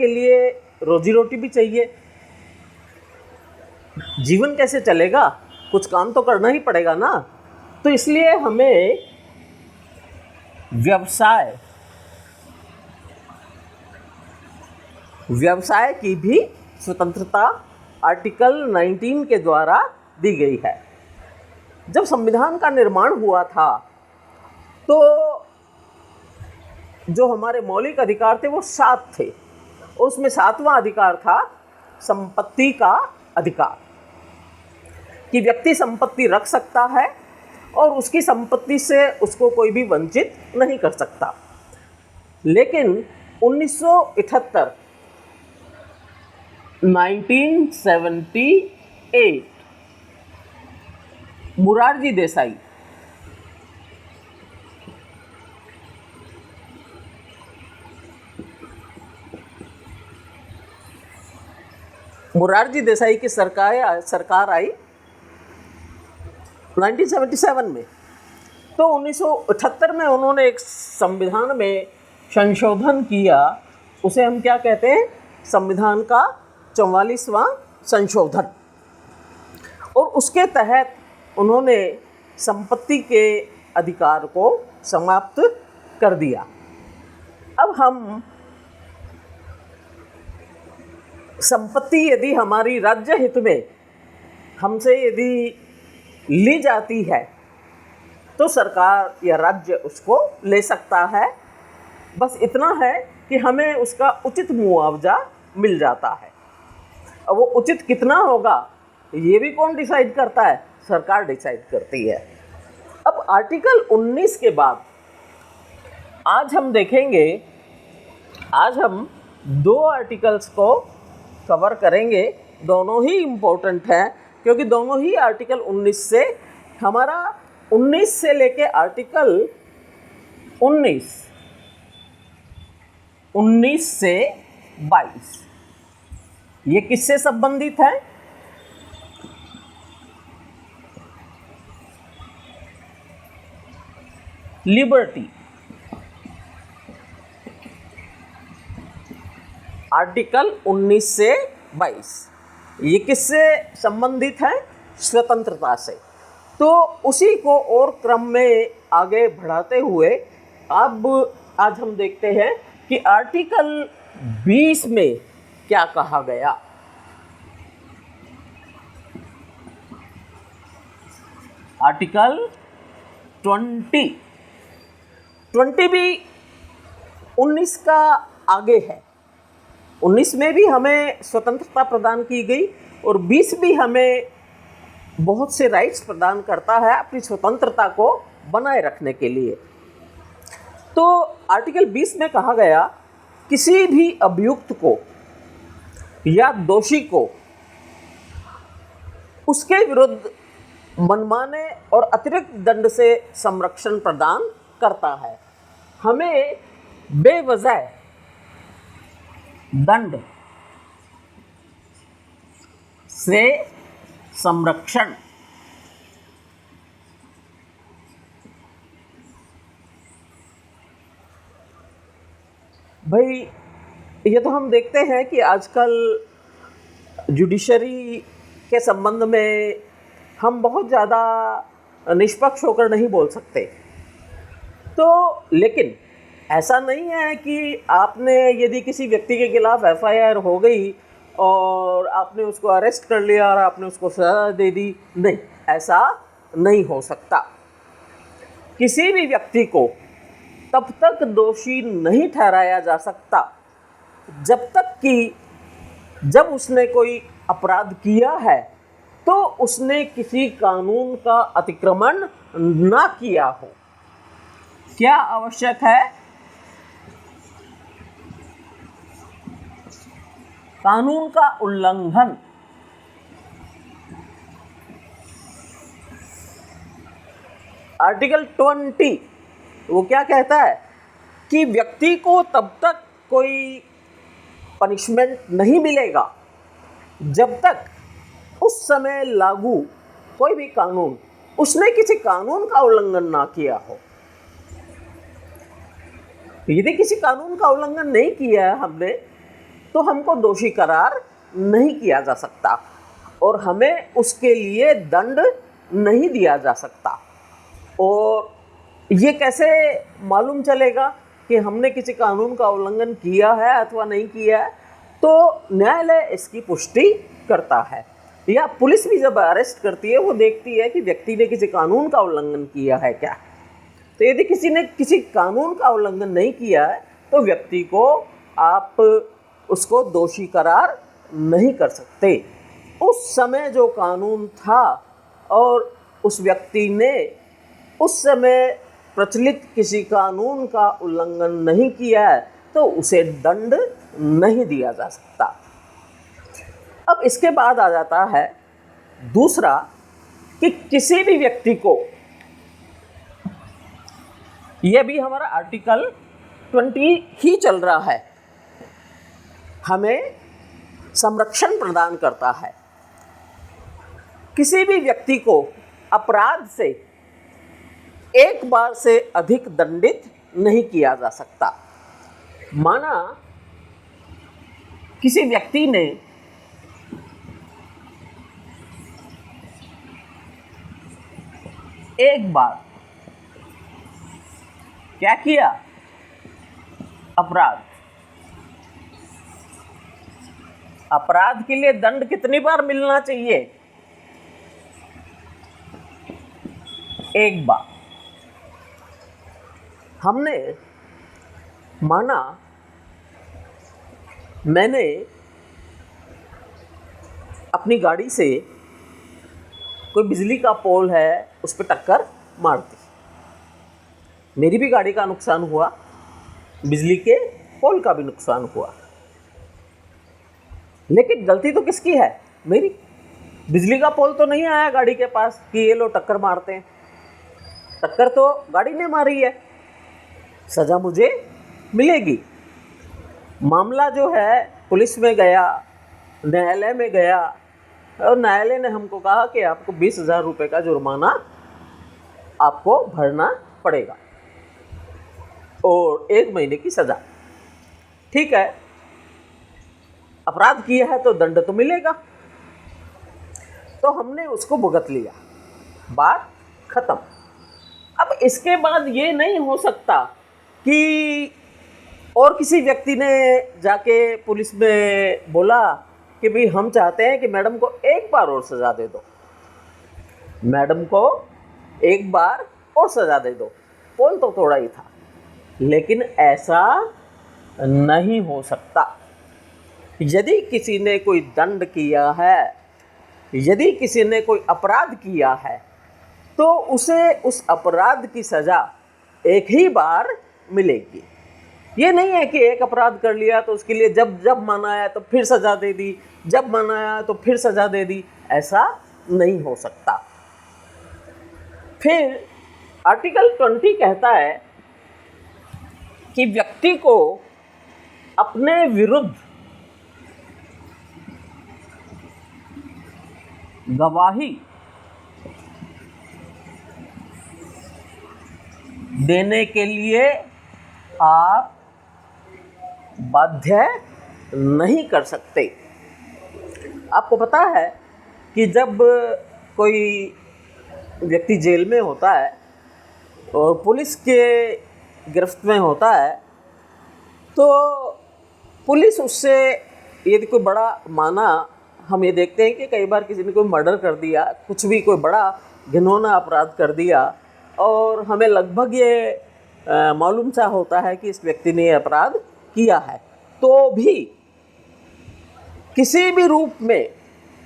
के लिए रोजी रोटी भी चाहिए, जीवन कैसे चलेगा, कुछ काम तो करना ही पड़ेगा ना। तो इसलिए हमें व्यवसाय की भी स्वतंत्रता आर्टिकल 19 के द्वारा दी गई है। जब संविधान का निर्माण हुआ था तो जो हमारे मौलिक अधिकार थे वो 7 थे। उसमें 7वां अधिकार था संपत्ति का अधिकार, कि व्यक्ति संपत्ति रख सकता है और उसकी संपत्ति से उसको कोई भी वंचित नहीं कर सकता। लेकिन 1978 मोरारजी देसाई की सरकार आई 1977 में। तो 1978 में उन्होंने एक संविधान में संशोधन किया, उसे हम क्या कहते हैं, संविधान का 44वां संशोधन। और उसके तहत उन्होंने संपत्ति के अधिकार को समाप्त कर दिया। अब हम संपत्ति यदि हमारी राज्य हित में हमसे यदि ली जाती है तो सरकार या राज्य उसको ले सकता है। बस इतना है कि हमें उसका उचित मुआवजा मिल जाता है। अब वो उचित कितना होगा ये भी कौन डिसाइड करता है, सरकार डिसाइड करती है। अब आर्टिकल 19 के बाद आज हम देखेंगे, आज हम 2 आर्टिकल्स को कवर करेंगे। दोनों ही इम्पोर्टेंट हैं क्योंकि दोनों ही आर्टिकल 19 से हमारा 19 से लेके आर्टिकल 19 से 22 ये किससे संबंधित है? लिबर्टी। आर्टिकल 19 से 22 ये किससे संबंधित है? स्वतंत्रता से। तो उसी को और क्रम में आगे बढ़ाते हुए अब आज हम देखते हैं कि आर्टिकल 20 में क्या कहा गया। आर्टिकल 20 भी 19 का आगे है। 19 में भी हमें स्वतंत्रता प्रदान की गई और 20 भी हमें बहुत से राइट्स प्रदान करता है अपनी स्वतंत्रता को बनाए रखने के लिए। तो आर्टिकल 20 में कहा गया, किसी भी अभियुक्त को या दोषी को उसके विरुद्ध मनमाने और अतिरिक्त दंड से संरक्षण प्रदान करता है। हमें बेवजह दंड से संरक्षण भाई, ये तो हम देखते हैं कि आजकल जुडिशरी के संबंध में हम बहुत ज़्यादा निष्पक्ष होकर नहीं बोल सकते। तो लेकिन ऐसा नहीं है कि आपने यदि किसी व्यक्ति के खिलाफ FIR हो गई और आपने उसको अरेस्ट कर लिया और आपने उसको सज़ा दे दी, नहीं, ऐसा नहीं हो सकता। किसी भी व्यक्ति को तब तक दोषी नहीं ठहराया जा सकता जब तक कि जब उसने कोई अपराध किया है तो उसने किसी कानून का अतिक्रमण ना किया हो। क्या आवश्यक है? कानून का उल्लंघन। आर्टिकल 20 वो क्या कहता है कि व्यक्ति को तब तक कोई पनिशमेंट नहीं मिलेगा जब तक उस समय लागू कोई भी कानून उसने किसी कानून का उल्लंघन ना किया हो। यदि किसी कानून का उल्लंघन नहीं किया है हमने तो हमको दोषी करार नहीं किया जा सकता और हमें उसके लिए दंड नहीं दिया जा सकता। और ये कैसे मालूम चलेगा कि हमने किसी कानून का उल्लंघन किया है अथवा नहीं किया है? तो न्यायालय इसकी पुष्टि करता है, या पुलिस भी जब अरेस्ट करती है वो देखती है कि व्यक्ति ने किसी कानून का उल्लंघन किया है क्या। तो यदि किसी ने किसी कानून का उल्लंघन नहीं किया है तो व्यक्ति को आप उसको दोषी करार नहीं कर सकते। उस समय जो कानून था और उस व्यक्ति ने उस समय प्रचलित किसी कानून का उल्लंघन नहीं किया है तो उसे दंड नहीं दिया जा सकता। अब इसके बाद आ जाता है दूसरा कि किसी भी व्यक्ति को, यह भी हमारा आर्टिकल 20 ही चल रहा है, हमें संरक्षण प्रदान करता है। किसी भी व्यक्ति को अपराध से एक बार से अधिक दंडित नहीं किया जा सकता। माना किसी व्यक्ति ने एक बार क्या किया, अपराध, अपराध के लिए दंड कितनी बार मिलना चाहिए? एक बार। हमने माना मैंने अपनी गाड़ी से कोई बिजली का पोल है उस पर टक्कर मार दी, मेरी भी गाड़ी का नुकसान हुआ, बिजली के पोल का भी नुकसान हुआ, लेकिन गलती तो किसकी है? मेरी। बिजली का पोल तो नहीं आया गाड़ी के पास कि ये लोग टक्कर मारते हैं, टक्कर तो गाड़ी ने मारी है, सज़ा मुझे मिलेगी। मामला जो है पुलिस में गया, न्यायालय में गया और न्यायालय ने हमको कहा कि आपको 20,000 रुपये का जुर्माना आपको भरना पड़ेगा और 1 महीने की सज़ा। ठीक है, अपराध किया है तो दंड तो मिलेगा, तो हमने उसको भुगत लिया, बात खत्म। अब इसके बाद ये नहीं हो सकता कि और किसी व्यक्ति ने जाके पुलिस में बोला कि भाई हम चाहते हैं कि मैडम को एक बार और सज़ा दे दो, मैडम को एक बार और सज़ा दे दो, पोल तो थोड़ा ही था। लेकिन ऐसा नहीं हो सकता। यदि किसी ने कोई दंड किया है, यदि किसी ने कोई अपराध किया है तो उसे उस अपराध की सज़ा एक ही बार मिलेगी। ये नहीं है कि एक अपराध कर लिया तो उसके लिए जब मन आया तो फिर सज़ा दे दी, जब मन आया तो फिर सज़ा दे दी, ऐसा नहीं हो सकता। फिर आर्टिकल 20 कहता है कि व्यक्ति को अपने विरुद्ध गवाही देने के लिए आप बाध्य नहीं कर सकते। आपको पता है कि जब कोई व्यक्ति जेल में होता है और पुलिस के गिरफ्त में होता है तो पुलिस उससे यदि कोई बड़ा माना, हम ये देखते हैं कि कई बार किसी ने कोई मर्डर कर दिया, कुछ भी कोई बड़ा घिनौना अपराध कर दिया और हमें लगभग ये मालूम सा होता है कि इस व्यक्ति ने अपराध किया है, तो भी किसी भी रूप में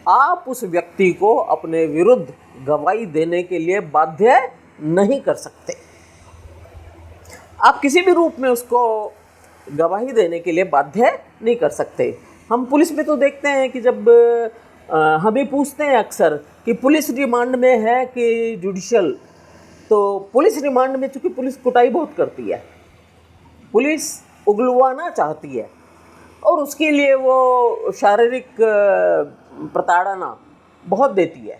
आप उस व्यक्ति को अपने विरुद्ध गवाही देने के लिए बाध्य नहीं कर सकते। आप किसी भी रूप में उसको गवाही देने के लिए बाध्य नहीं कर सकते। हम पुलिस में तो देखते हैं कि जब हमें पूछते हैं अक्सर कि पुलिस रिमांड में है कि जुडिशियल, तो पुलिस रिमांड में चूँकि पुलिस कुटाई बहुत करती है, पुलिस उगलवाना चाहती है और उसके लिए वो शारीरिक प्रताड़ना बहुत देती है।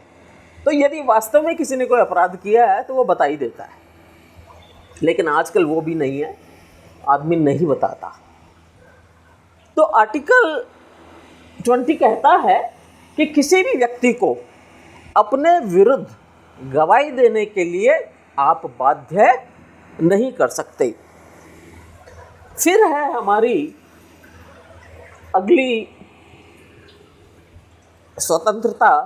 तो यदि वास्तव में किसी ने कोई अपराध किया है तो वो बता ही देता है, लेकिन आजकल वो भी नहीं है, आदमी नहीं बताता। तो आर्टिकल 20 कहता है कि किसी भी व्यक्ति को अपने विरुद्ध गवाही देने के लिए आप बाध्य नहीं कर सकते। फिर है हमारी अगली स्वतंत्रता,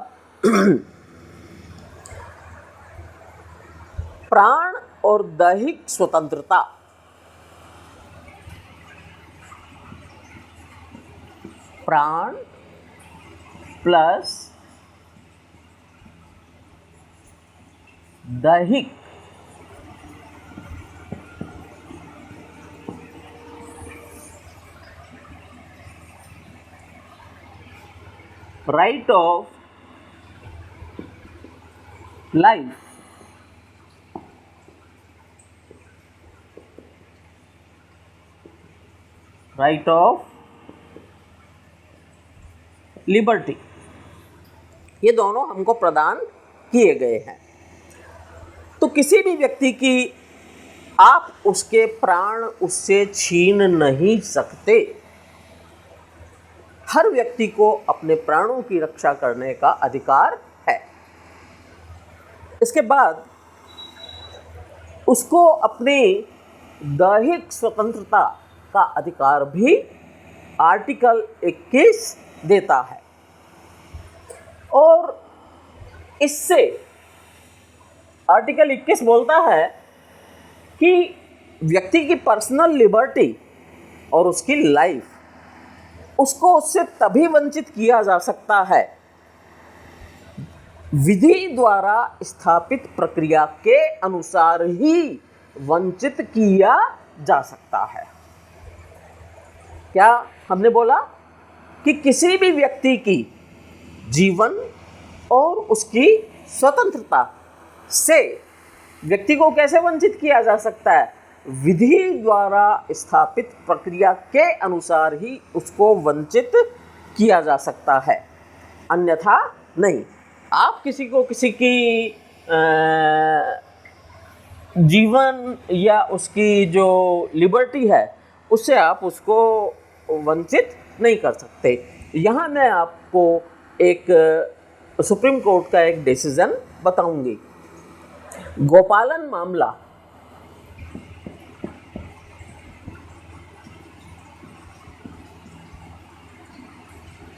प्राण और दैहिक स्वतंत्रता। प्राण प्लस दैहिक right of life, right of liberty, ये दोनों हमको प्रदान किए गए हैं। तो किसी भी व्यक्ति की आप उसके प्राण उससे छीन नहीं सकते। हर व्यक्ति को अपने प्राणों की रक्षा करने का अधिकार है। इसके बाद उसको अपनी दैहिक स्वतंत्रता का अधिकार भी आर्टिकल 21 देता है। और इससे आर्टिकल 21 बोलता है कि व्यक्ति की पर्सनल लिबर्टी और उसकी लाइफ, उसको उससे तभी वंचित किया जा सकता है विधि द्वारा स्थापित प्रक्रिया के अनुसार ही वंचित किया जा सकता है। क्या हमने बोला कि किसी भी व्यक्ति की जीवन और उसकी स्वतंत्रता से व्यक्ति को कैसे वंचित किया जा सकता है? विधि द्वारा स्थापित प्रक्रिया के अनुसार ही उसको वंचित किया जा सकता है, अन्यथा नहीं। आप किसी को किसी की जीवन या उसकी जो लिबर्टी है उससे आप उसको वंचित नहीं कर सकते। यहाँ मैं आपको एक सुप्रीम कोर्ट का एक डिसीजन बताऊंगी। गोपालन मामला,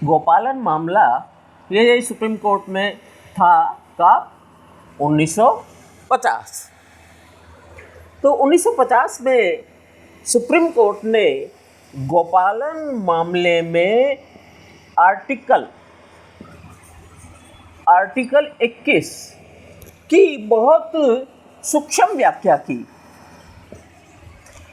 गोपालन मामला ये सुप्रीम कोर्ट में था कब? 1950। तो 1950 में सुप्रीम कोर्ट ने गोपालन मामले में आर्टिकल 21 की बहुत सूक्ष्म व्याख्या की,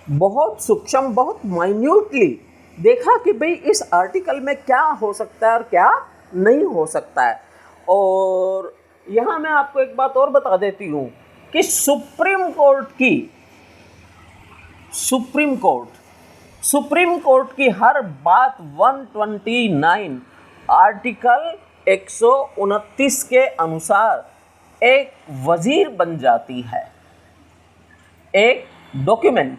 बहुत सूक्ष्म, बहुत माइन्यूटली देखा कि भाई इस आर्टिकल में क्या हो सकता है और क्या नहीं हो सकता है। और यहाँ मैं आपको एक बात और बता देती हूँ कि सुप्रीम कोर्ट की हर बात 129 आर्टिकल 129 के अनुसार एक वजीर बन जाती है, एक डॉक्यूमेंट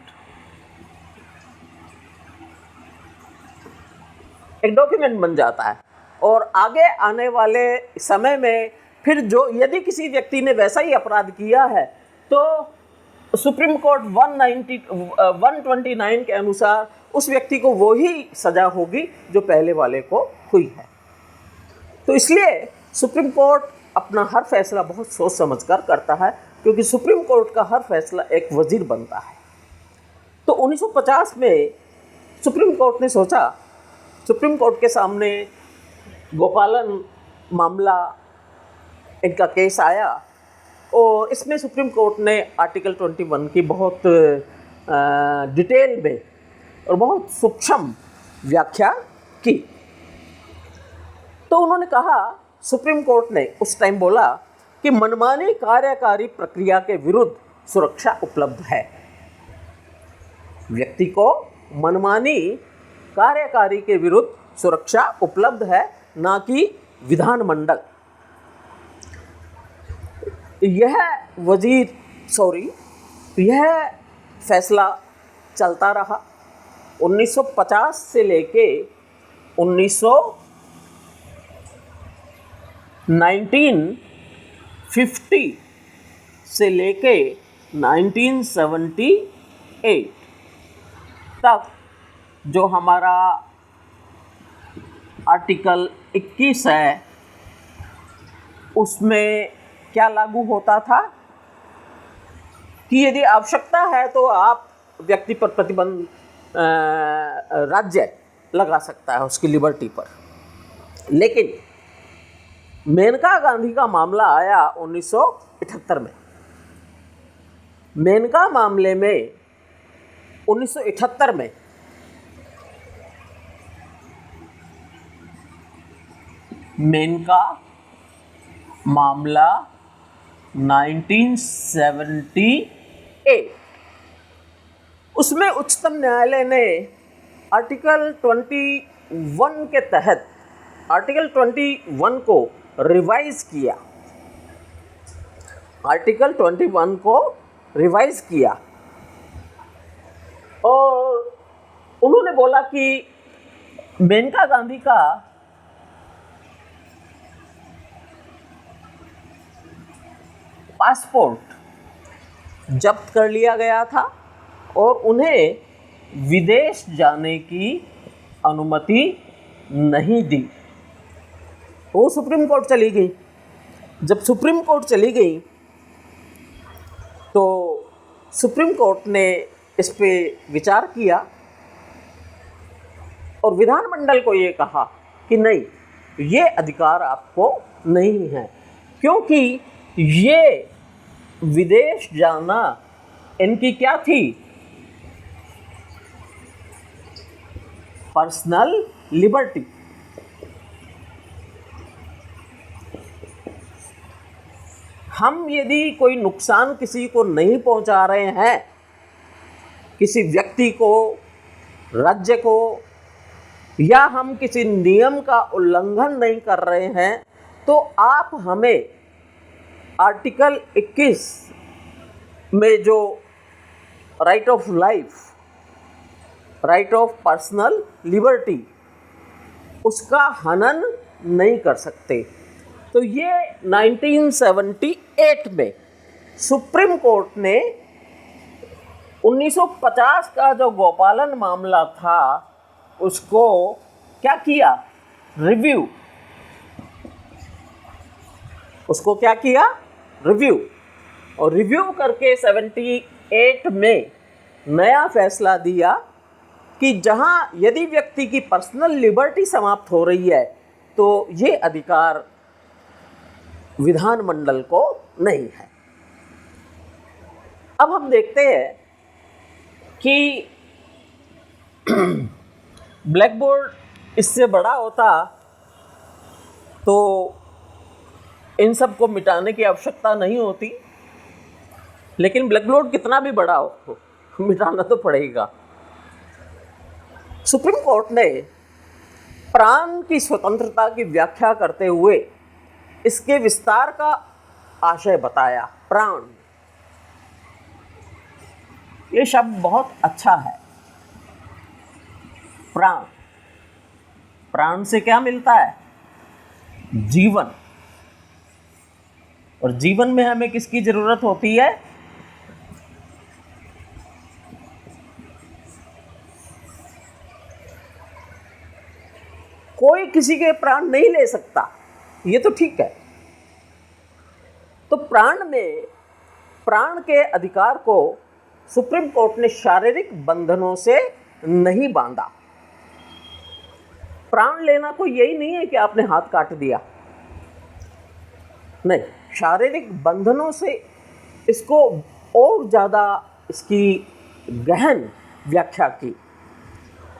बन जाता है। और आगे आने वाले समय में फिर जो यदि किसी व्यक्ति ने वैसा ही अपराध किया है तो सुप्रीम कोर्ट 129 के अनुसार उस व्यक्ति को वो ही सजा होगी जो पहले वाले को हुई है। तो इसलिए सुप्रीम कोर्ट अपना हर फैसला बहुत सोच समझकर करता है, क्योंकि सुप्रीम कोर्ट का हर फैसला एक वजीर बनता है। तो 1950 में सुप्रीम कोर्ट ने सोचा, सुप्रीम कोर्ट के सामने गोपालन मामला इनका केस आया और इसमें सुप्रीम कोर्ट ने आर्टिकल 21 की बहुत डिटेल में और बहुत सूक्ष्म व्याख्या की। तो उन्होंने कहा, सुप्रीम कोर्ट ने उस टाइम बोला कि मनमानी कार्यकारी प्रक्रिया के विरुद्ध सुरक्षा उपलब्ध है। व्यक्ति को मनमानी कार्यकारी के विरुद्ध सुरक्षा उपलब्ध है, ना कि विधानमंडल। यह फैसला चलता रहा 1950 से लेके 1950 से लेके 1978 तक जो हमारा आर्टिकल 21 है उसमें क्या लागू होता था कि यदि आवश्यकता है तो आप व्यक्ति पर प्रतिबंध राज्य लगा सकता है उसकी लिबर्टी पर। लेकिन मेनका गांधी का मामला आया 1978 में। मेनका मामले में 1978 में मेनका मामला 1978 उसमें उच्चतम न्यायालय ने आर्टिकल 21 के तहत आर्टिकल 21 को रिवाइज किया। आर्टिकल 21 को रिवाइज किया और उन्होंने बोला कि मेनका गांधी का पासपोर्ट जब्त कर लिया गया था और उन्हें विदेश जाने की अनुमति नहीं दी। वो सुप्रीम कोर्ट चली गई। जब सुप्रीम कोर्ट चली गई तो सुप्रीम कोर्ट ने इस पे विचार किया और विधानमंडल को ये कहा कि नहीं, ये अधिकार आपको नहीं है, क्योंकि ये विदेश जाना इनकी क्या थी, पर्सनल लिबर्टी। हम यदि कोई नुकसान किसी को नहीं पहुंचा रहे हैं, किसी व्यक्ति को, राज्य को, या हम किसी नियम का उल्लंघन नहीं कर रहे हैं, तो आप हमें आर्टिकल 21 में जो right of life, right of personal liberty, उसका हनन नहीं कर सकते। तो ये 1978 में सुप्रीम कोर्ट ने 1950 का जो गोपालन मामला था उसको क्या किया, रिव्यू। उसको क्या किया, रिव्यू। और रिव्यू करके 78 में नया फैसला दिया कि जहां यदि व्यक्ति की पर्सनल लिबर्टी समाप्त हो रही है तो ये अधिकार विधानमंडल को नहीं है। अब हम देखते हैं कि ब्लैक बोर्ड इससे बड़ा होता तो इन सब को मिटाने की आवश्यकता नहीं होती, लेकिन ब्लैक बोर्ड कितना भी बड़ा हो मिटाना तो पड़ेगा। सुप्रीम कोर्ट ने प्राण की स्वतंत्रता की व्याख्या करते हुए इसके विस्तार का आशय बताया। प्राण, ये शब्द बहुत अच्छा है। प्राण, प्राण से क्या मिलता है, जीवन। और जीवन में हमें किसकी जरूरत होती है, कोई किसी के प्राण नहीं ले सकता, ये तो ठीक है। तो प्राण के अधिकार को सुप्रीम कोर्ट ने शारीरिक बंधनों से नहीं बांधा। प्राण लेना कोई यही नहीं है कि आपने हाथ काट दिया, नहीं, शारीरिक बंधनों से इसको और ज़्यादा इसकी गहन व्याख्या की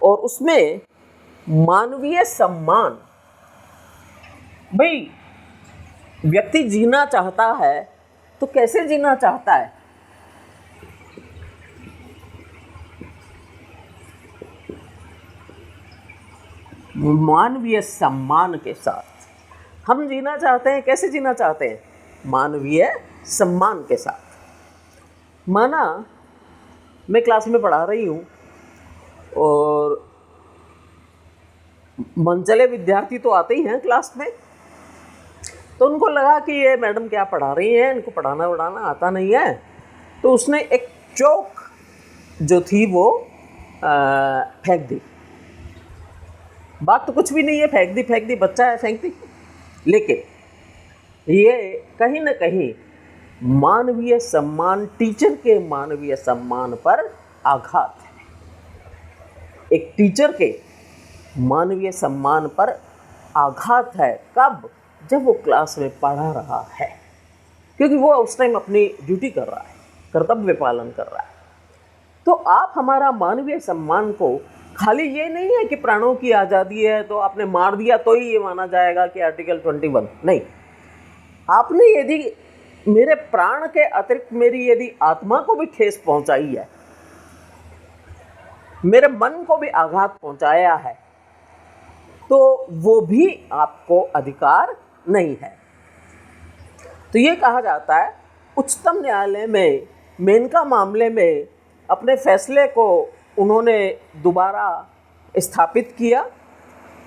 और उसमें मानवीय सम्मान। भाई, व्यक्ति जीना चाहता है तो कैसे जीना चाहता है, मानवीय सम्मान के साथ हम जीना चाहते हैं। कैसे जीना चाहते हैं, मानवीय सम्मान के साथ। माना मैं क्लास में पढ़ा रही हूँ और मनचले विद्यार्थी तो आते ही हैं क्लास में, तो उनको लगा कि ये मैडम क्या पढ़ा रही हैं, इनको पढ़ाना वढ़ाना आता नहीं है। तो उसने एक चौक जो थी वो फेंक दी। बात तो कुछ भी नहीं है, फेंक दी, बच्चा है फेंक दी। लेकिन ये कहीं ना कहीं मानवीय सम्मान, टीचर के मानवीय सम्मान पर आघात है। एक टीचर के मानवीय सम्मान पर आघात है। कब? जब वो क्लास में पढ़ा रहा है, क्योंकि वो उस टाइम अपनी ड्यूटी कर रहा है, कर्तव्य पालन कर रहा है। तो आप हमारा मानवीय सम्मान को, खाली ये नहीं है कि प्राणों की आज़ादी है तो आपने मार दिया तो ही ये माना जाएगा कि आर्टिकल 21, नहीं। आपने यदि मेरे प्राण के अतिरिक्त मेरी यदि आत्मा को भी ठेस पहुंचाई है, मेरे मन को भी आघात पहुंचाया है, तो वो भी आपको अधिकार नहीं है। तो ये कहा जाता है, उच्चतम न्यायालय में मेनका मामले में अपने फैसले को उन्होंने दोबारा स्थापित किया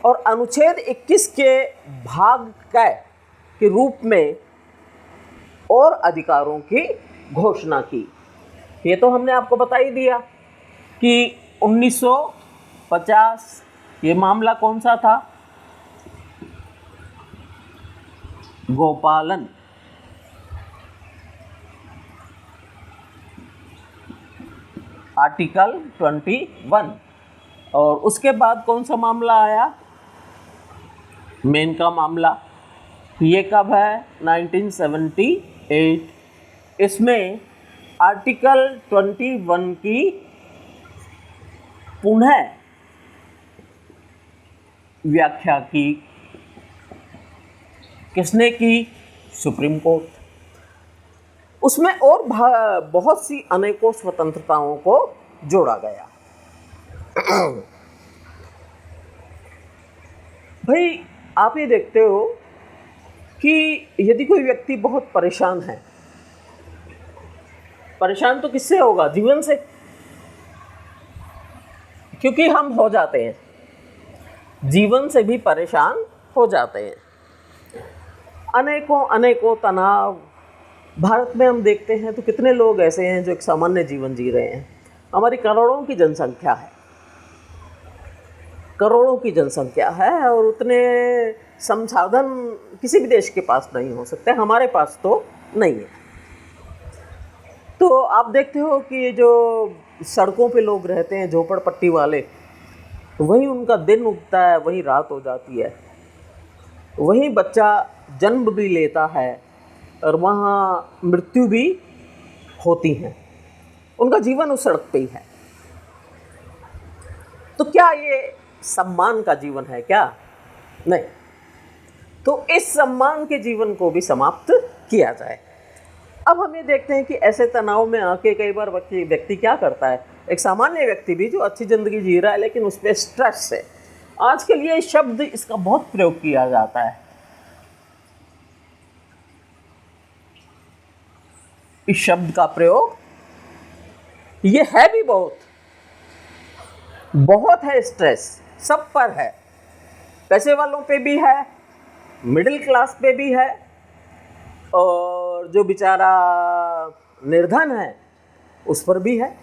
और अनुच्छेद 21 के भाग क के रूप में और अधिकारों की घोषणा की। ये तो हमने आपको बता ही दिया कि 1950 ये मामला कौन सा था? गोपालन। आर्टिकल 21। और उसके बाद कौन सा मामला आया? मेनका मामला। ये कब है? 1978। इसमें आर्टिकल 21 की पुनः व्याख्या की। किसने की? Supreme court. उसमें और बहुत सी अनेकों स्वतंत्रताओं को जोड़ा गया। भाई आप ये देखते हो कि यदि कोई व्यक्ति बहुत परेशान है, परेशान तो किससे होगा? जीवन से, क्योंकि हम हो जाते हैं, जीवन से भी परेशान हो जाते हैं। अनेकों तनाव। भारत में हम देखते हैं तो कितने लोग ऐसे हैं जो एक सामान्य जीवन जी रहे हैं। हमारी करोड़ों की जनसंख्या है, करोड़ों की जनसंख्या है, और उतने संसाधन किसी भी देश के पास नहीं हो सकते, हमारे पास तो नहीं है। तो आप देखते हो कि जो सड़कों पे लोग रहते हैं, झोपड़पट्टी वाले, वहीं उनका दिन उगता है, वहीं रात हो जाती है, वहीं बच्चा जन्म भी लेता है और वहाँ मृत्यु भी होती है। उनका जीवन उस सड़क पे ही है। तो क्या ये सम्मान का जीवन है क्या? नहीं। तो इस सम्मान के जीवन को भी समाप्त किया जाए। अब हम ये देखते हैं कि ऐसे तनाव में आके कई बार व्यक्ति क्या करता है, एक सामान्य व्यक्ति भी जो अच्छी ज़िंदगी जी रहा है लेकिन उस पर स्ट्रेस है। आजकल ये शब्द इसका बहुत प्रयोग किया जाता है। इस शब्द का प्रयोग ये है भी बहुत है। स्ट्रेस सब पर है, पैसे वालों पे भी है, मिडिल क्लास पे भी है, और जो बेचारा निर्धन है उस पर भी है।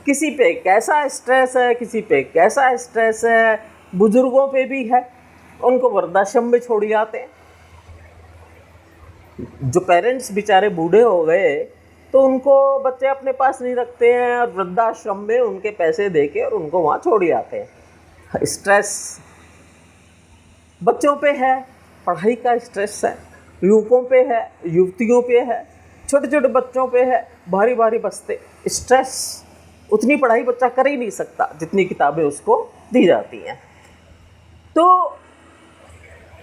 किसी पे कैसा स्ट्रेस है, किसी पे कैसा स्ट्रेस है। बुजुर्गों पे भी है, उनको वृद्धाश्रम में छोड़ जाते हैं। जो पेरेंट्स बेचारे बूढ़े हो गए तो उनको बच्चे अपने पास नहीं रखते हैं और वृद्धाश्रम में उनके पैसे देके और उनको वहाँ छोड़ जाते हैं। स्ट्रेस बच्चों पे है, पढ़ाई का स्ट्रेस है, युवकों पे है, युवतियों पे है, छोटे छोटे बच्चों पे है, भारी भारी बस्ते। स्ट्रेस, उतनी पढ़ाई बच्चा कर ही नहीं सकता जितनी किताबें उसको दी जाती हैं। तो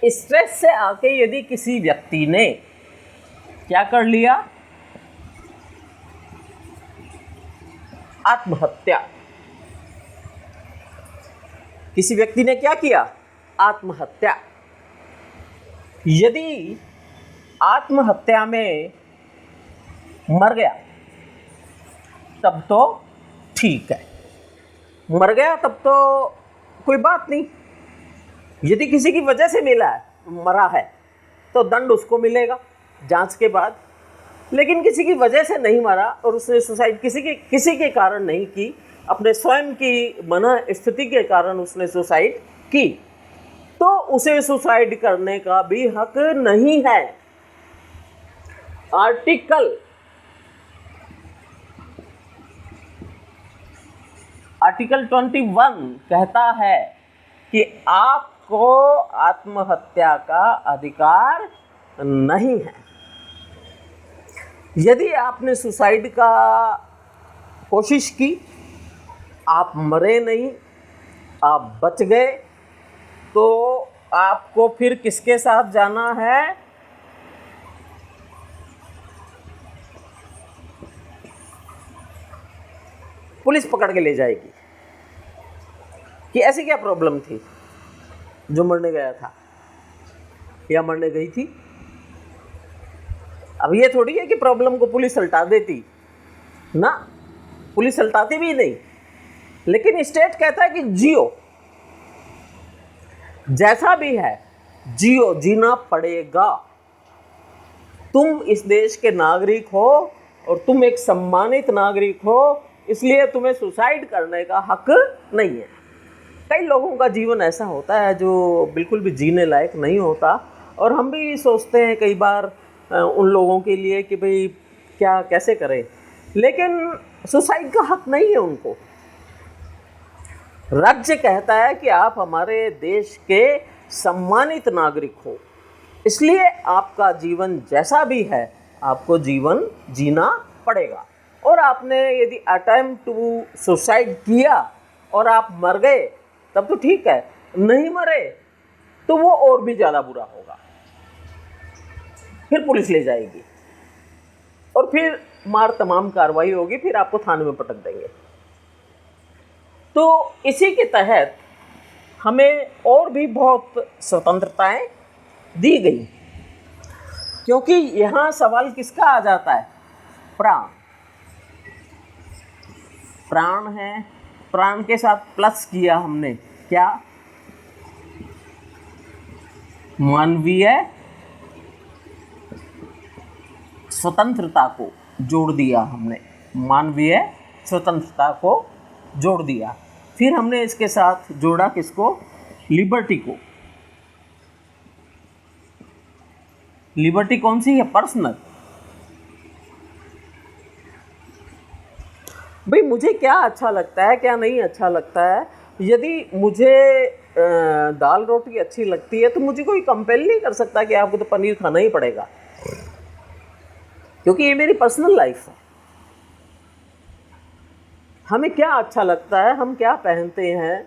स्ट्रेस से आके यदि किसी व्यक्ति ने क्या कर लिया, आत्महत्या, किसी व्यक्ति ने क्या किया, आत्महत्या। यदि आत्महत्या में मर गया तब तो ठीक है, मर गया तब तो कोई बात नहीं, यदि किसी की वजह से मिला है, मरा है, तो दंड उसको मिलेगा जांच के बाद। लेकिन किसी की वजह से नहीं मरा और उसने सुसाइड किसी के कारण नहीं की, अपने स्वयं की मन स्थिति के कारण उसने सुसाइड की, तो उसे सुसाइड करने का भी हक नहीं है। आर्टिकल 21 कहता है कि आपको आत्महत्या का अधिकार नहीं है। यदि आपने सुसाइड का कोशिश की, आप मरे नहीं, आप बच गए, तो आपको फिर किसके साथ जाना है? पुलिस पकड़ के ले जाएगी कि ऐसी क्या प्रॉब्लम थी जो मरने गया था या मरने गई थी। अब ये थोड़ी है कि प्रॉब्लम को पुलिस सल्टा देती ना, पुलिस सल्टाती भी नहीं, लेकिन स्टेट कहता है कि जियो, जैसा भी है जियो, जीना पड़ेगा। तुम इस देश के नागरिक हो और तुम एक सम्मानित नागरिक हो, इसलिए तुम्हें सुसाइड करने का हक नहीं है। कई लोगों का जीवन ऐसा होता है जो बिल्कुल भी जीने लायक नहीं होता, और हम भी सोचते हैं कई बार उन लोगों के लिए कि भाई क्या कैसे करें, लेकिन सुसाइड का हक नहीं है उनको। राज्य कहता है कि आप हमारे देश के सम्मानित नागरिक हो, इसलिए आपका जीवन जैसा भी है आपको जीवन जीना पड़ेगा। और आपने यदि अटेम्प्ट टू सुसाइड किया और आप मर गए तब तो ठीक है, नहीं मरे तो वो और भी ज़्यादा बुरा होगा। फिर पुलिस ले जाएगी और फिर मार तमाम कार्रवाई होगी, फिर आपको थाने में पटक देंगे। तो इसी के तहत हमें और भी बहुत स्वतंत्रताएं दी गई, क्योंकि यहाँ सवाल किसका आ जाता है? प्राण। प्राण है, प्राण के साथ प्लस किया हमने क्या? मानवीय स्वतंत्रता को जोड़ दिया हमने, मानवीय स्वतंत्रता को जोड़ दिया। फिर हमने इसके साथ जोड़ा किसको? लिबर्टी को। लिबर्टी कौन सी है? पर्सनल। भाई मुझे क्या अच्छा लगता है, क्या नहीं अच्छा लगता है। यदि मुझे दाल रोटी अच्छी लगती है तो मुझे कोई कंपेल नहीं कर सकता कि आपको तो पनीर खाना ही पड़ेगा, क्योंकि ये मेरी पर्सनल लाइफ है। हमें क्या अच्छा लगता है, हम क्या पहनते हैं,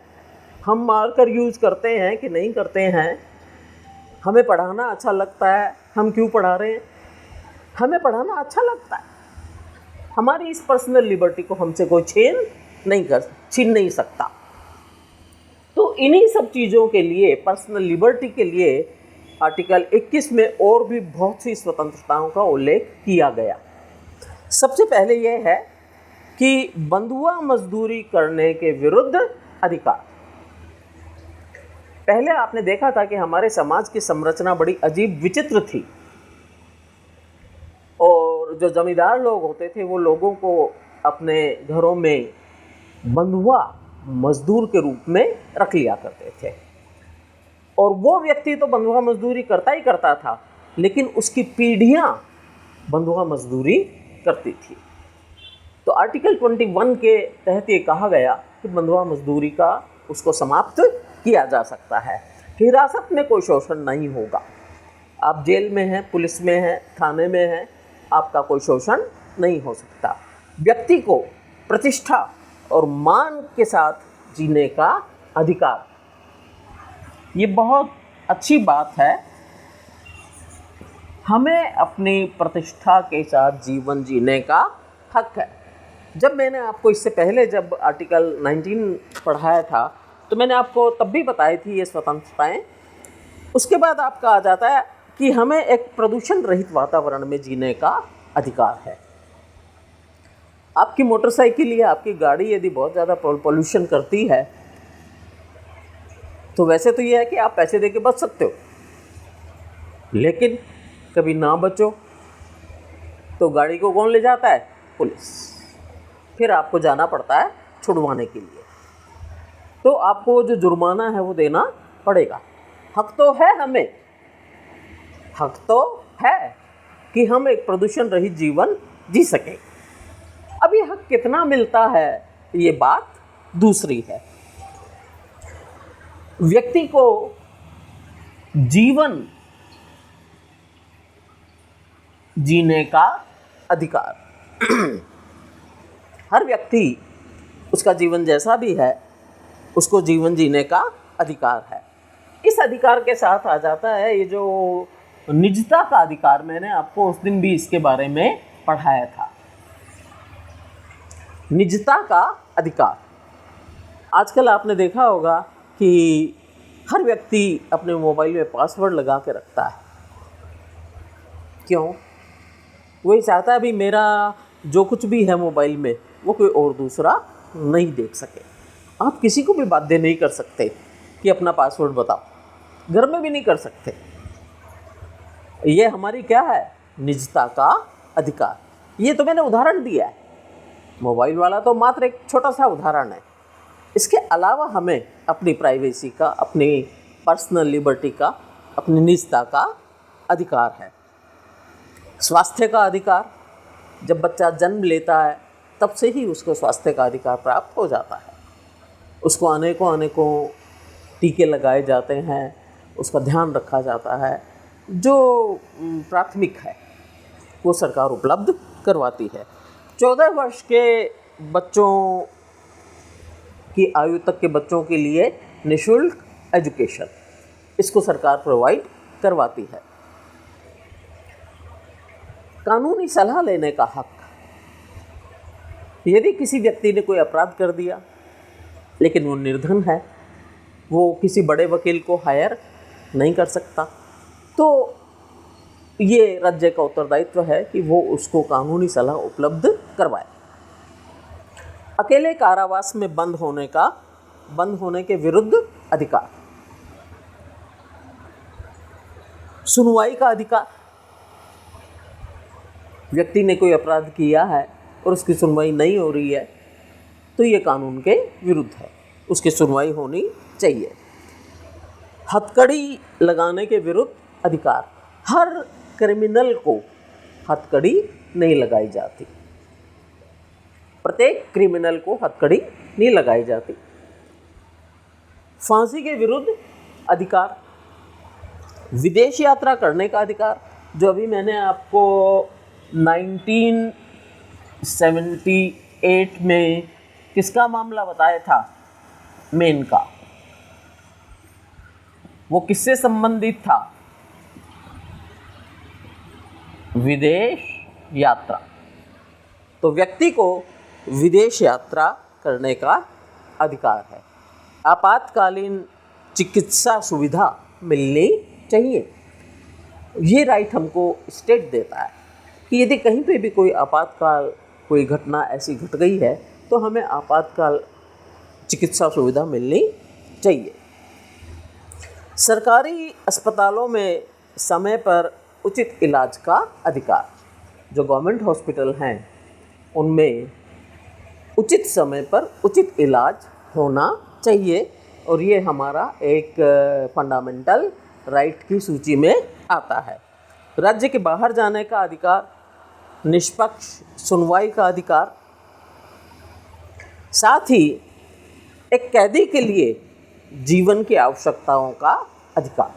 हम मार्कर यूज़ करते हैं कि नहीं करते हैं, हमें पढ़ाना अच्छा लगता है, हम क्यों पढ़ा रहे हैं, हमें पढ़ाना अच्छा लगता है। हमारी इस पर्सनल लिबर्टी को हमसे कोई छीन नहीं सकता। तो इन्हीं सब चीज़ों के लिए, पर्सनल लिबर्टी के लिए आर्टिकल 21 में और भी बहुत सी स्वतंत्रताओं का उल्लेख किया गया। सबसे पहले यह है कि बंधुआ मजदूरी करने के विरुद्ध अधिकार। पहले आपने देखा था कि हमारे समाज की संरचना बड़ी अजीब विचित्र थी, और जो जमींदार लोग होते थे वो लोगों को अपने घरों में बंधुआ मजदूर के रूप में रख लिया करते थे, और वो व्यक्ति तो बंधुआ मजदूरी करता ही करता था, लेकिन उसकी पीढ़ियां बंधुआ मजदूरी करती थी। तो आर्टिकल 21 के तहत ये कहा गया कि बंधुआ मजदूरी का उसको समाप्त किया जा सकता है। हिरासत में कोई शोषण नहीं होगा। आप जेल में हैं, पुलिस में हैं, थाने में हैं, आपका कोई शोषण नहीं हो सकता। व्यक्ति को प्रतिष्ठा और मान के साथ जीने का अधिकार, ये बहुत अच्छी बात है। हमें अपनी प्रतिष्ठा के साथ जीवन जीने का हक है। जब मैंने आपको इससे पहले जब आर्टिकल 19 पढ़ाया था तो मैंने आपको तब भी बताई थी ये स्वतंत्रताएं। उसके बाद आपका आ जाता है कि हमें एक प्रदूषण रहित वातावरण में जीने का अधिकार है। आपकी मोटरसाइकिल या आपकी गाड़ी यदि बहुत ज़्यादा पोल्यूशन करती है तो वैसे तो ये है कि आप पैसे दे के बच सकते हो, लेकिन कभी ना बचो तो गाड़ी को कौन ले जाता है? पुलिस। फिर आपको जाना पड़ता है छुड़वाने के लिए। तो आपको जो जुर्माना है वो देना पड़ेगा। हक तो है हमें, हक तो है कि हम एक प्रदूषण रहित जीवन जी सकें। अब ये हक कितना मिलता है ये बात दूसरी है। व्यक्ति को जीवन जीने का अधिकार हर व्यक्ति, उसका जीवन जैसा भी है, उसको जीवन जीने का अधिकार है। इस अधिकार के साथ आ जाता है ये जो निजता का अधिकार। मैंने आपको उस दिन भी इसके बारे में पढ़ाया था। निजता का अधिकार। आजकल आपने देखा होगा कि हर व्यक्ति अपने मोबाइल में पासवर्ड लगा के रखता है। क्यों? वही चाहता है भी मेरा जो कुछ भी है मोबाइल में वो कोई और दूसरा नहीं देख सके। आप किसी को भी बाध्य नहीं कर सकते कि अपना पासवर्ड बताओ, घर में भी नहीं कर सकते। ये हमारी क्या है? निजता का अधिकार। ये तो मैंने उदाहरण दिया है, मोबाइल वाला तो मात्र एक छोटा सा उदाहरण है। इसके अलावा हमें अपनी प्राइवेसी का, अपनी पर्सनल लिबर्टी का, अपनी निजता का अधिकार है। स्वास्थ्य का अधिकार। जब बच्चा जन्म लेता है तब से ही उसको स्वास्थ्य का अधिकार प्राप्त हो जाता है। उसको अनेकों टीके लगाए जाते हैं, उसका ध्यान रखा जाता है। जो प्राथमिक है वो सरकार उपलब्ध करवाती है। 14 वर्ष के बच्चों की आयु तक के बच्चों के लिए निःशुल्क एजुकेशन, इसको सरकार प्रोवाइड करवाती है। कानूनी सलाह लेने का हक। यदि किसी व्यक्ति ने कोई अपराध कर दिया लेकिन वो निर्धन है, वो किसी बड़े वकील को हायर नहीं कर सकता, तो ये राज्य का उत्तरदायित्व है कि वो उसको कानूनी सलाह उपलब्ध करवाए। अकेले कारावास में बंद होने के विरुद्ध अधिकार। सुनवाई का अधिकार। व्यक्ति ने कोई अपराध किया है और उसकी सुनवाई नहीं हो रही है तो ये कानून के विरुद्ध है, उसकी सुनवाई होनी चाहिए। हथकड़ी लगाने के विरुद्ध अधिकार। हर क्रिमिनल को हथकड़ी नहीं लगाई जाती, प्रत्येक क्रिमिनल को हथकड़ी नहीं लगाई जाती। फांसी के विरुद्ध अधिकार। विदेश यात्रा करने का अधिकार, जो अभी मैंने आपको 1978 में किसका मामला बताया था? मेन का। वो किससे संबंधित था? विदेश यात्रा। तो व्यक्ति को विदेश यात्रा करने का अधिकार है। आपातकालीन चिकित्सा सुविधा मिलनी चाहिए। ये राइट हमको स्टेट देता है कि यदि कहीं पे भी कोई आपातकाल, कोई घटना ऐसी घट गई है तो हमें आपातकाल चिकित्सा सुविधा मिलनी चाहिए। सरकारी अस्पतालों में समय पर उचित इलाज का अधिकार। जो गवर्नमेंट हॉस्पिटल हैं उनमें उचित समय पर उचित इलाज होना चाहिए और ये हमारा एक फंडामेंटल राइट की सूची में आता है। राज्य के बाहर जाने का अधिकार। निष्पक्ष सुनवाई का अधिकार। साथ ही एक कैदी के लिए जीवन की आवश्यकताओं का अधिकार।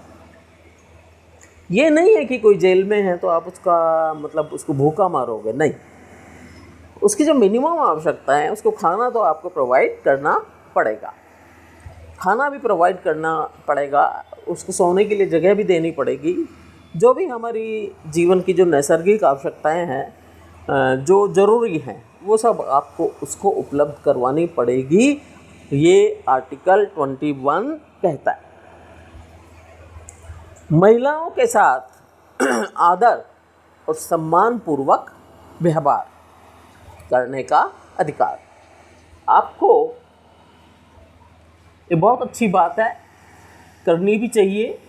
ये नहीं है कि कोई जेल में है तो आप उसको भूखा मारोगे, नहीं। उसकी जो मिनिमम आवश्यकताएं हैं, उसको खाना तो आपको प्रोवाइड करना पड़ेगा, खाना भी प्रोवाइड करना पड़ेगा, उसको सोने के लिए जगह भी देनी पड़ेगी। जो भी हमारी जीवन की जो नैसर्गिक आवश्यकताएं हैं, जो ज़रूरी हैं, वो सब आपको उसको उपलब्ध करवानी पड़ेगी। ये आर्टिकल 21 कहता है। महिलाओं के साथ आदर और सम्मान पूर्वक व्यवहार। करने का अधिकार। आपको ये बहुत अच्छी बात है, करनी भी चाहिए।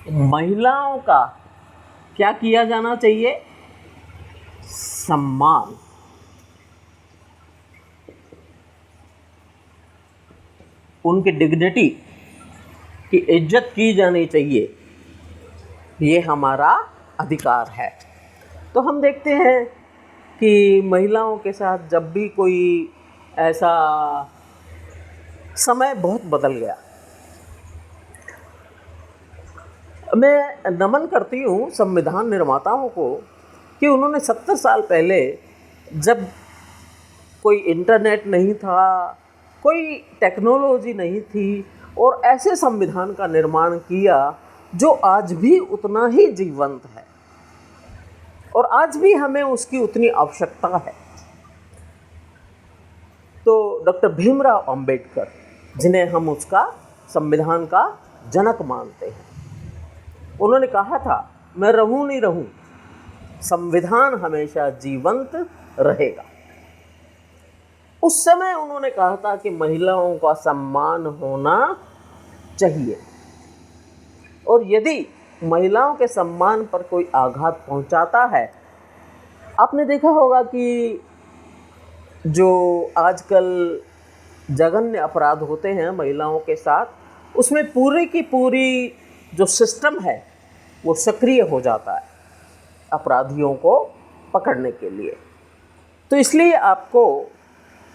महिलाओं का क्या किया जाना चाहिए? सम्मान। उनकी डिग्निटी की इज्जत की जानी चाहिए, ये हमारा अधिकार है। तो हम देखते हैं कि महिलाओं के साथ जब भी कोई ऐसा समय बहुत बदल गया, मैं नमन करती हूँ संविधान निर्माताओं को कि उन्होंने 70 साल पहले, जब कोई इंटरनेट नहीं था, कोई टेक्नोलॉजी नहीं थी, और ऐसे संविधान का निर्माण किया जो आज भी उतना ही जीवंत है और आज भी हमें उसकी उतनी आवश्यकता है। तो डॉक्टर भीमराव अंबेडकर, जिन्हें हम उसका संविधान का जनक मानते हैं, उन्होंने कहा था, मैं रहूं नहीं रहूं, संविधान हमेशा जीवंत रहेगा। उस समय उन्होंने कहा था कि महिलाओं का सम्मान होना चाहिए, और यदि महिलाओं के सम्मान पर कोई आघात पहुंचाता है, आपने देखा होगा कि जो आजकल जघन्य अपराध होते हैं महिलाओं के साथ, उसमें पूरी की पूरी जो सिस्टम है वो सक्रिय हो जाता है अपराधियों को पकड़ने के लिए। तो इसलिए आपको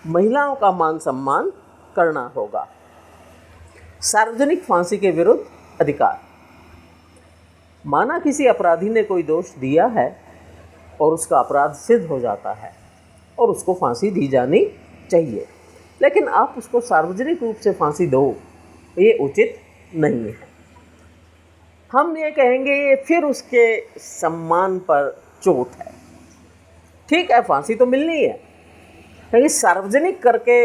महिलाओं का मान सम्मान करना होगा। सार्वजनिक फांसी के विरुद्ध अधिकार। माना किसी अपराधी ने कोई दोष दिया है और उसका अपराध सिद्ध हो जाता है और उसको फांसी दी जानी चाहिए, लेकिन आप उसको सार्वजनिक रूप से फांसी दो, ये उचित नहीं है। हम ये कहेंगे ये फिर उसके सम्मान पर चोट है। ठीक है, फांसी तो मिलनी है, लेकिन सार्वजनिक करके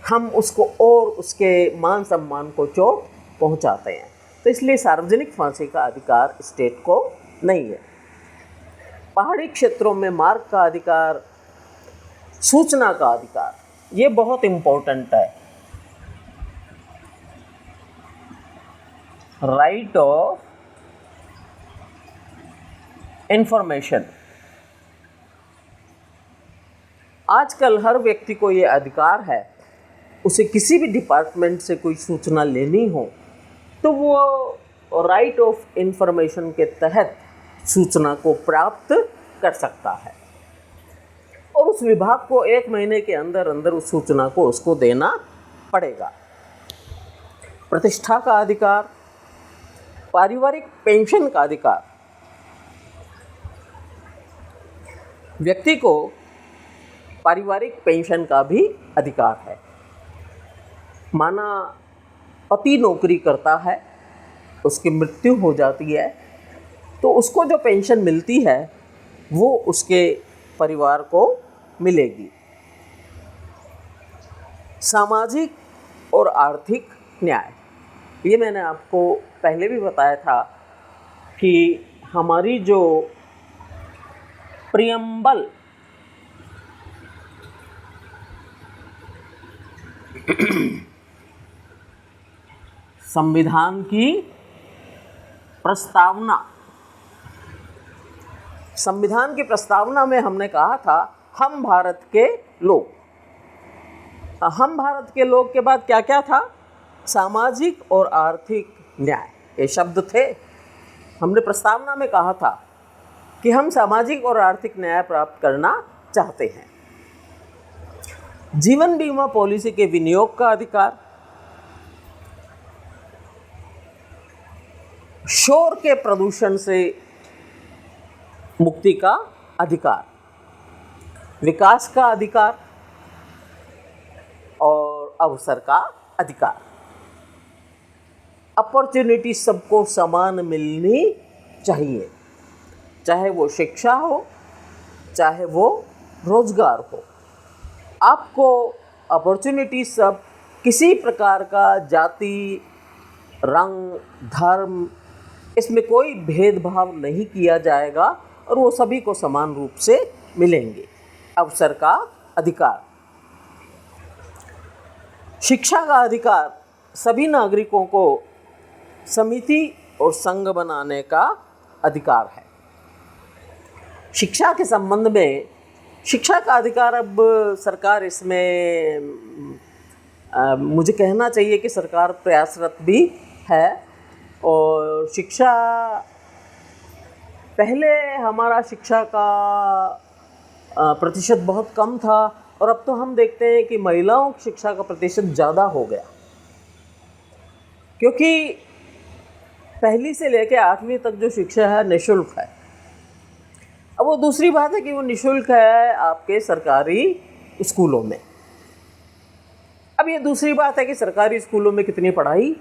हम उसको और उसके मान सम्मान को चोट पहुंचाते हैं। तो इसलिए सार्वजनिक फांसी का अधिकार स्टेट को नहीं है। पहाड़ी क्षेत्रों में मार्ग का अधिकार, सूचना का अधिकार, ये बहुत इम्पोर्टेंट है। Right of information. आजकल हर व्यक्ति को ये अधिकार है, उसे किसी भी डिपार्टमेंट से कोई सूचना लेनी हो तो वो राइट ऑफ इंफॉर्मेशन के तहत सूचना को प्राप्त कर सकता है, और उस विभाग को 1 महीने के अंदर अंदर उस सूचना को उसको देना पड़ेगा। प्रतिष्ठा का अधिकार, पारिवारिक पेंशन का अधिकार। व्यक्ति को पारिवारिक पेंशन का भी अधिकार है। माना पति नौकरी करता है, उसकी मृत्यु हो जाती है, तो उसको जो पेंशन मिलती है वो उसके परिवार को मिलेगी। सामाजिक और आर्थिक न्याय, ये मैंने आपको पहले भी बताया था कि हमारी जो प्रियम्बल संविधान की प्रस्तावना, संविधान की प्रस्तावना में हमने कहा था हम भारत के लोग। हम भारत के लोग के बाद क्या क्या था? सामाजिक और आर्थिक न्याय, ये शब्द थे। हमने प्रस्तावना में कहा था कि हम सामाजिक और आर्थिक न्याय प्राप्त करना चाहते हैं। जीवन बीमा पॉलिसी के विनियोग का अधिकार, शोर के प्रदूषण से मुक्ति का अधिकार, विकास का अधिकार और अवसर का अधिकार। अपॉर्चुनिटी सबको समान मिलनी चाहिए, चाहे वो शिक्षा हो, चाहे वो रोजगार हो। आपको अपॉर्चुनिटी सब, किसी प्रकार का जाति, रंग, धर्म, इसमें कोई भेदभाव नहीं किया जाएगा और वो सभी को समान रूप से मिलेंगे। अवसर का अधिकार। शिक्षा का अधिकार सभी नागरिकों को समिति और संघ बनाने का अधिकार है। शिक्षा के संबंध में शिक्षा का अधिकार, अब सरकार इसमें मुझे कहना चाहिए कि सरकार प्रयासरत भी है। और शिक्षा, पहले हमारा शिक्षा का प्रतिशत बहुत कम था और अब तो हम देखते हैं कि महिलाओं की शिक्षा का प्रतिशत ज़्यादा हो गया, क्योंकि पहली से लेकर 8वीं तक जो शिक्षा है निःशुल्क है। अब वो दूसरी बात है कि वो निःशुल्क है आपके सरकारी स्कूलों में। अब ये दूसरी बात है कि सरकारी स्कूलों में कितनी पढ़ाई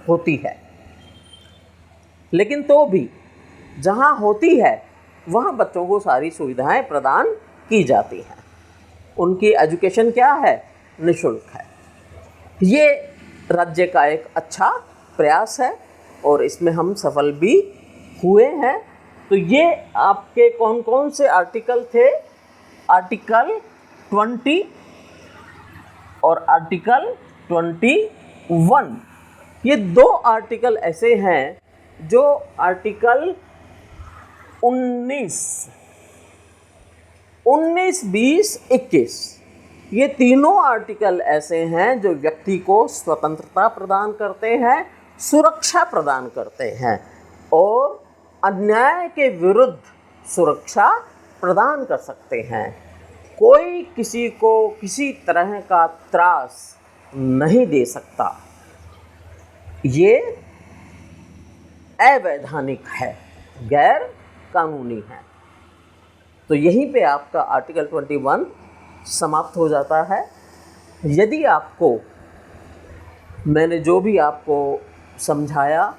होती है, लेकिन तो भी जहाँ होती है वहाँ बच्चों को सारी सुविधाएं प्रदान की जाती हैं। उनकी एजुकेशन क्या है, निःशुल्क है। ये राज्य का एक अच्छा प्रयास है और इसमें हम सफल भी हुए हैं। तो ये आपके कौन कौन से आर्टिकल थे? आर्टिकल 20 और आर्टिकल 21। ये 2 आर्टिकल ऐसे हैं जो आर्टिकल 19, 20, 21, ये तीनों आर्टिकल ऐसे हैं जो व्यक्ति को स्वतंत्रता प्रदान करते हैं, सुरक्षा प्रदान करते हैं और अन्याय के विरुद्ध सुरक्षा प्रदान कर सकते हैं। कोई किसी को किसी तरह का त्रास नहीं दे सकता। ये अवैधानिक है, गैर कानूनी है। तो यहीं पे आपका आर्टिकल 21 समाप्त हो जाता है। यदि आपको मैंने जो भी आपको समझाया,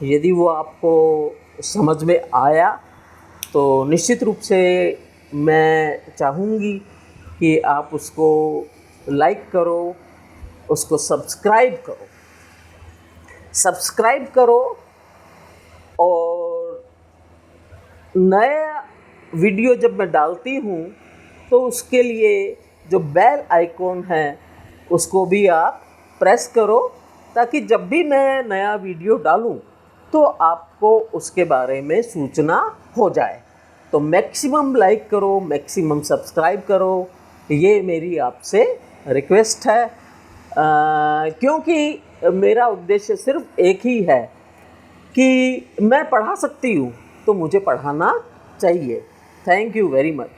यदि वो आपको समझ में आया, तो निश्चित रूप से मैं चाहूँगी कि आप उसको लाइक करो, उसको सब्सक्राइब करो और नया वीडियो जब मैं डालती हूँ तो उसके लिए जो बेल आइकॉन है उसको भी आप प्रेस करो, ताकि जब भी मैं नया वीडियो डालूं तो आपको उसके बारे में सूचना हो जाए। तो मैक्सिमम लाइक करो, मैक्सिमम सब्सक्राइब करो, ये मेरी आपसे रिक्वेस्ट है। क्योंकि मेरा उद्देश्य सिर्फ एक ही है कि मैं पढ़ा सकती हूँ तो मुझे पढ़ाना चाहिए। Thank you very much.